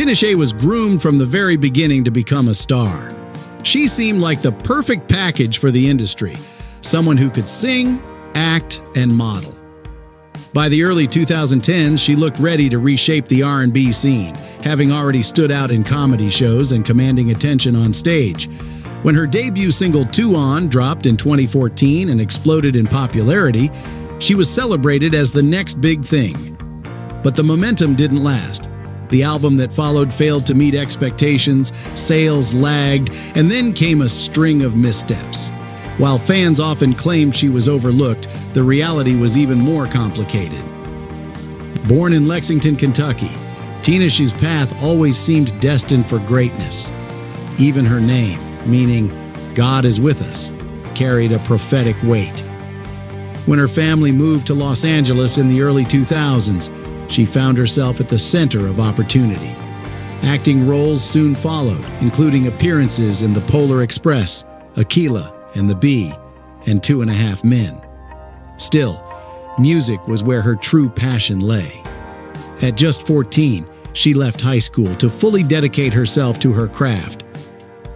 Tinashe was groomed from the very beginning to become a star. She seemed like the perfect package for the industry, someone who could sing, act, and model. By the early 2010s, she looked ready to reshape the R&B scene, having already stood out in comedy shows and commanding attention on stage. When her debut single 2 On dropped in 2014 and exploded in popularity, she was celebrated as the next big thing. But the momentum didn't last. The album that followed failed to meet expectations, sales lagged, and then came a string of missteps. While fans often claimed she was overlooked, the reality was even more complicated. Born in Lexington, Kentucky, Tinashe's path always seemed destined for greatness. Even her name, meaning God is with us, carried a prophetic weight. When her family moved to Los Angeles in the early 2000s, she found herself at the center of opportunity. Acting roles soon followed, including appearances in The Polar Express, Aquila and the Bee, and 2.5 Men. Still, music was where her true passion lay. At just 14, she left high school to fully dedicate herself to her craft.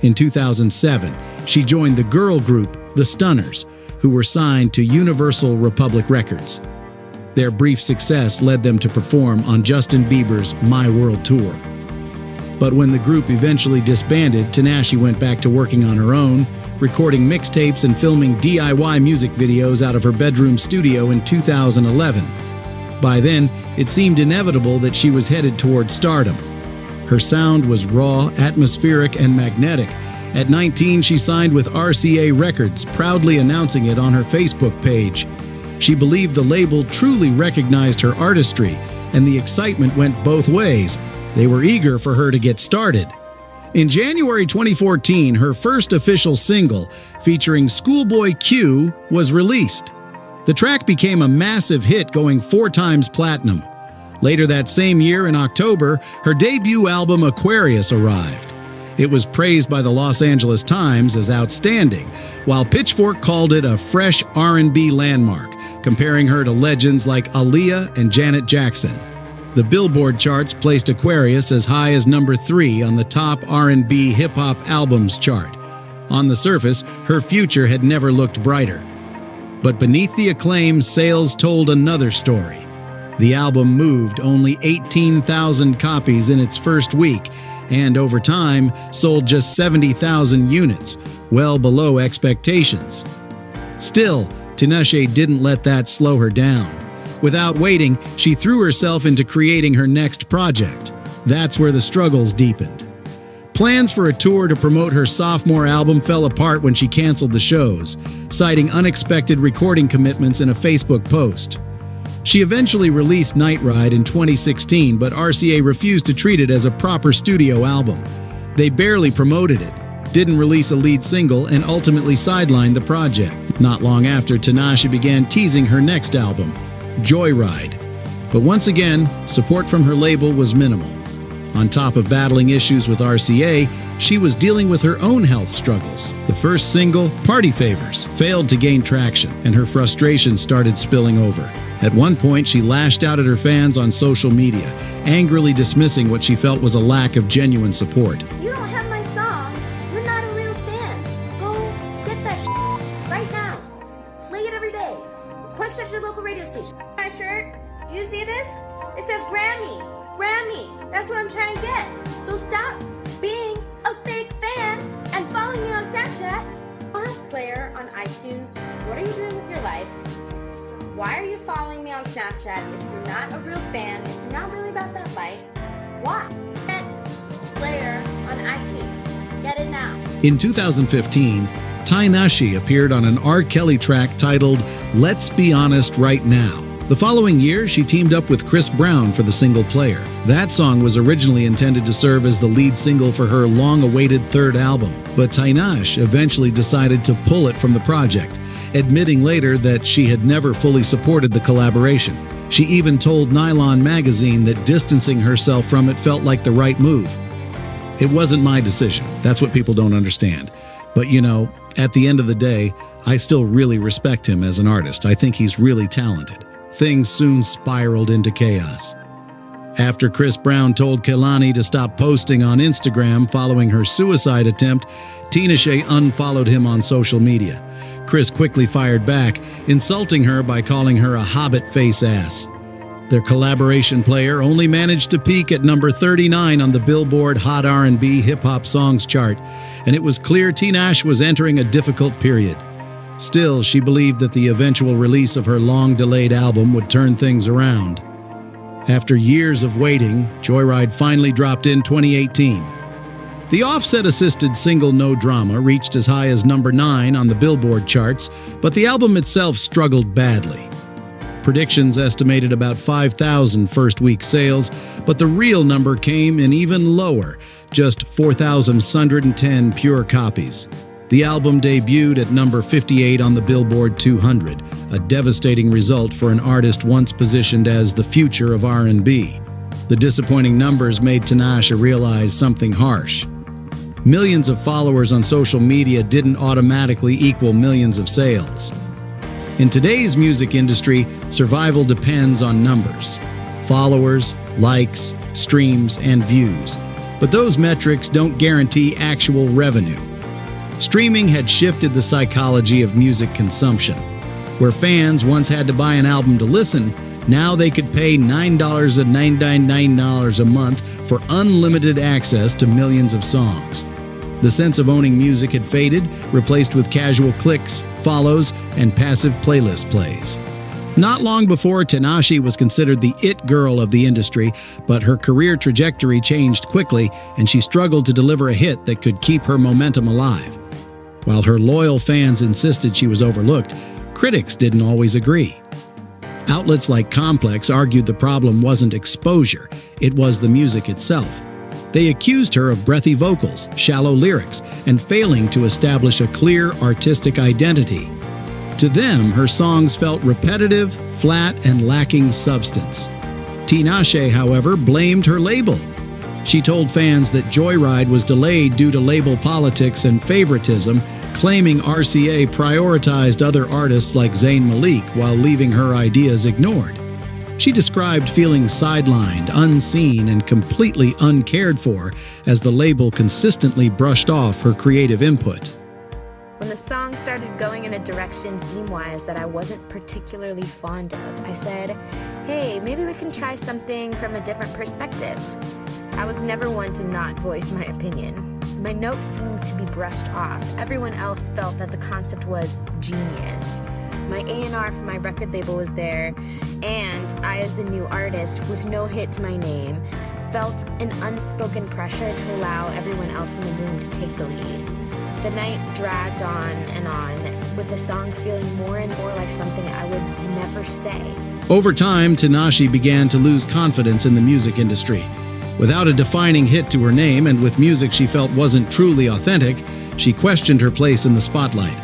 In 2007, she joined the girl group The Stunners, who were signed to Universal Republic Records. Their brief success led them to perform on Justin Bieber's My World Tour. But when the group eventually disbanded, Tinashe went back to working on her own, recording mixtapes and filming DIY music videos out of her bedroom studio in 2011. By then, it seemed inevitable that she was headed toward stardom. Her sound was raw, atmospheric, and magnetic. At 19, she signed with RCA Records, proudly announcing it on her Facebook page. She believed the label truly recognized her artistry, and the excitement went both ways. They were eager for her to get started. In January 2014, her first official single, featuring Schoolboy Q, was released. The track became a massive hit, going 4 times platinum. Later that same year, in October, her debut album Aquarius arrived. It was praised by the Los Angeles Times as outstanding, while Pitchfork called it a fresh R&B landmark, comparing her to legends like Aaliyah and Janet Jackson. The Billboard charts placed Aquarius as high as number 3 on the top R&B hip-hop albums chart. On the surface, her future had never looked brighter. But beneath the acclaim, sales told another story. The album moved only 18,000 copies in its first week, and over time, sold just 70,000 units, well below expectations. Still, Tinashe didn't let that slow her down. Without waiting, she threw herself into creating her next project. That's where the struggles deepened. Plans for a tour to promote her sophomore album fell apart when she canceled the shows, citing unexpected recording commitments in a Facebook post. She eventually released Night Ride in 2016, but RCA refused to treat it as a proper studio album. They barely promoted it, didn't release a lead single, and ultimately sidelined the project. Not long after, Tinashe began teasing her next album, Joyride. But once again, support from her label was minimal. On top of battling issues with RCA, she was dealing with her own health struggles. The first single, Party Favors, failed to gain traction, and her frustration started spilling over. At one point, she lashed out at her fans on social media, angrily dismissing what she felt was a lack of genuine support. You don't have my song. You're not a real fan. Go get that right now. Play it every day. Request at your local radio station. My shirt, do you see this? It says Grammy. Grammy. That's what I'm trying to get. So stop being a fake fan and follow me on Snapchat. On player on iTunes. What are you doing with your life? Why are you following me on Snapchat if you're not a real fan, if you're not really about that life? Why? Get player on iTunes. Get it now. In 2015, Tinashe appeared on an R. Kelly track titled Let's Be Honest Right Now. The following year, she teamed up with Chris Brown for the single Player. That song was originally intended to serve as the lead single for her long-awaited third album, but Tinashe eventually decided to pull it from the project, admitting later that she had never fully supported the collaboration. She even told Nylon magazine that distancing herself from it felt like the right move. It wasn't my decision. That's what people don't understand. But you know, at the end of the day, I still really respect him as an artist. I think he's really talented. Things soon spiraled into chaos. After Chris Brown told Kehlani to stop posting on Instagram following her suicide attempt, Tinashe unfollowed him on social media. Chris quickly fired back, insulting her by calling her a hobbit face ass. Their collaboration player only managed to peak at number 39 on the Billboard Hot R&B Hip Hop Songs chart, and it was clear Tinashe was entering a difficult period. Still, she believed that the eventual release of her long-delayed album would turn things around. After years of waiting, Joyride finally dropped in 2018. The Offset-assisted single No Drama reached as high as number 9 on the Billboard charts, but the album itself struggled badly. Predictions estimated about 5,000 first-week sales, but the real number came in even lower, just 4,110 pure copies. The album debuted at number 58 on the Billboard 200, a devastating result for an artist once positioned as the future of R&B. The disappointing numbers made Tinashe realize something harsh. Millions of followers on social media didn't automatically equal millions of sales. In today's music industry, survival depends on numbers: followers, likes, streams, and views. But those metrics don't guarantee actual revenue. Streaming had shifted the psychology of music consumption. Where fans once had to buy an album to listen, now they could pay $9.999 a month for unlimited access to millions of songs. The sense of owning music had faded, replaced with casual clicks, follows, and passive playlist plays. Not long before, Tinashe was considered the it girl of the industry, but her career trajectory changed quickly, and she struggled to deliver a hit that could keep her momentum alive. While her loyal fans insisted she was overlooked, critics didn't always agree. Outlets like Complex argued the problem wasn't exposure, it was the music itself. They accused her of breathy vocals, shallow lyrics, and failing to establish a clear artistic identity. To them, her songs felt repetitive, flat, and lacking substance. Tinashe, however, blamed her label. She told fans that Joyride was delayed due to label politics and favoritism, claiming RCA prioritized other artists like Zayn Malik while leaving her ideas ignored. She described feeling sidelined, unseen, and completely uncared for as the label consistently brushed off her creative input. When the song started going in a direction theme-wise that I wasn't particularly fond of, I said, hey, maybe we can try something from a different perspective. I was never one to not voice my opinion. My notes seemed to be brushed off. Everyone else felt that the concept was genius. My A&R for my record label was there, and I, as a new artist with no hit to my name, felt an unspoken pressure to allow everyone else in the room to take the lead. The night dragged on, with the song feeling more and more like something I would never say. Over time, Tinashe began to lose confidence in the music industry. Without a defining hit to her name and with music she felt wasn't truly authentic, she questioned her place in the spotlight.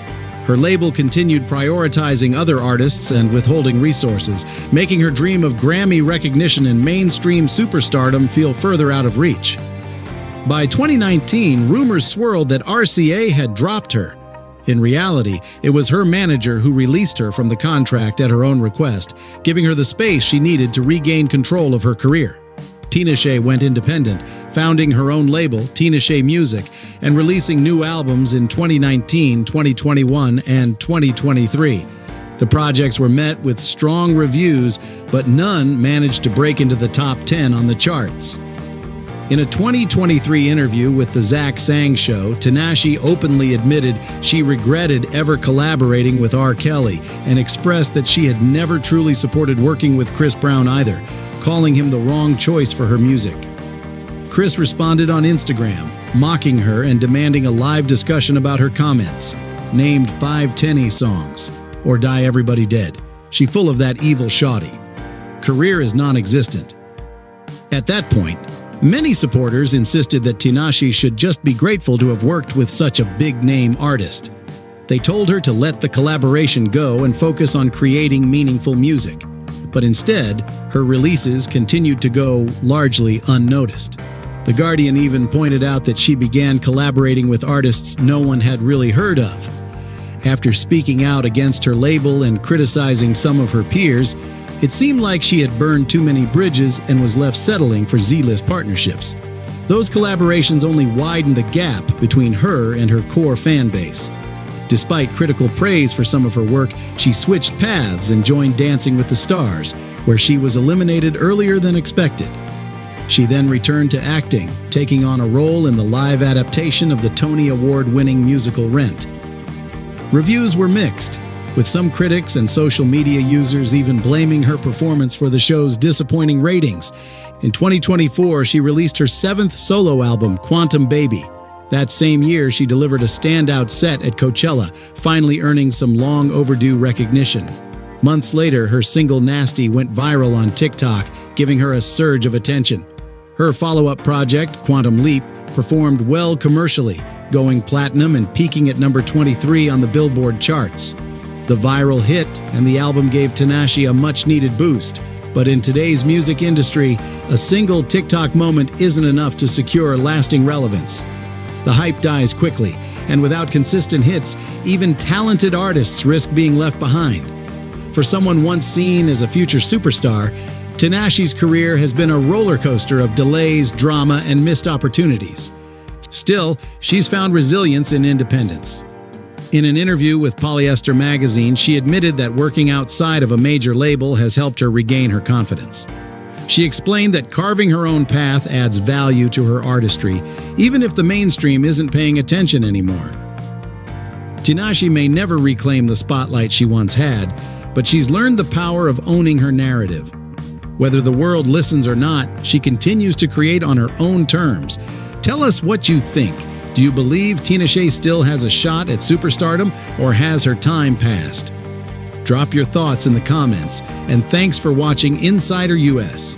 Her label continued prioritizing other artists and withholding resources, making her dream of Grammy recognition and mainstream superstardom feel further out of reach. By 2019, rumors swirled that RCA had dropped her. In reality, it was her manager who released her from the contract at her own request, giving her the space she needed to regain control of her career. Tinashe went independent, founding her own label, Tinashe Music, and releasing new albums in 2019, 2021, and 2023. The projects were met with strong reviews, but none managed to break into the top 10 on the charts. In a 2023 interview with The Zach Sang Show, Tinashe openly admitted she regretted ever collaborating with R. Kelly and expressed that she had never truly supported working with Chris Brown either, calling him the wrong choice for her music. Chris responded on Instagram, mocking her and demanding a live discussion about her comments, named 5 Tenny songs, or Die Everybody Dead. She full of that evil shoddy. Career is non-existent. At that point, many supporters insisted that Tinashe should just be grateful to have worked with such a big-name artist. They told her to let the collaboration go and focus on creating meaningful music. But instead, her releases continued to go largely unnoticed. The Guardian even pointed out that she began collaborating with artists no one had really heard of. After speaking out against her label and criticizing some of her peers, It seemed like she had burned too many bridges and was left settling for Z-list partnerships. Those collaborations only widened the gap between her and her core fan base. Despite critical praise for some of her work, she switched paths and joined Dancing with the Stars, where she was eliminated earlier than expected. She then returned to acting, taking on a role in the live adaptation of the Tony Award-winning musical Rent. Reviews were mixed, with some critics and social media users even blaming her performance for the show's disappointing ratings. In 2024, she released her 7th solo album, Quantum Baby. That same year, she delivered a standout set at Coachella, finally earning some long overdue recognition. Months later, her single Nasty went viral on TikTok, giving her a surge of attention. Her follow-up project, Quantum Leap, performed well commercially, going platinum and peaking at number 23 on the Billboard charts. The viral hit and the album gave Tinashe a much-needed boost, but in today's music industry, a single TikTok moment isn't enough to secure lasting relevance. The hype dies quickly, and without consistent hits, even talented artists risk being left behind. For someone once seen as a future superstar, Tinashe's career has been a roller coaster of delays, drama, and missed opportunities. Still, she's found resilience in independence. In an interview with Polyester magazine, she admitted that working outside of a major label has helped her regain her confidence. She explained that carving her own path adds value to her artistry, even if the mainstream isn't paying attention anymore. Tinashe may never reclaim the spotlight she once had, but she's learned the power of owning her narrative. Whether the world listens or not, she continues to create on her own terms. Tell us what you think. Do you believe Tinashe still has a shot at superstardom, or has her time passed? Drop your thoughts in the comments, and thanks for watching Insider US.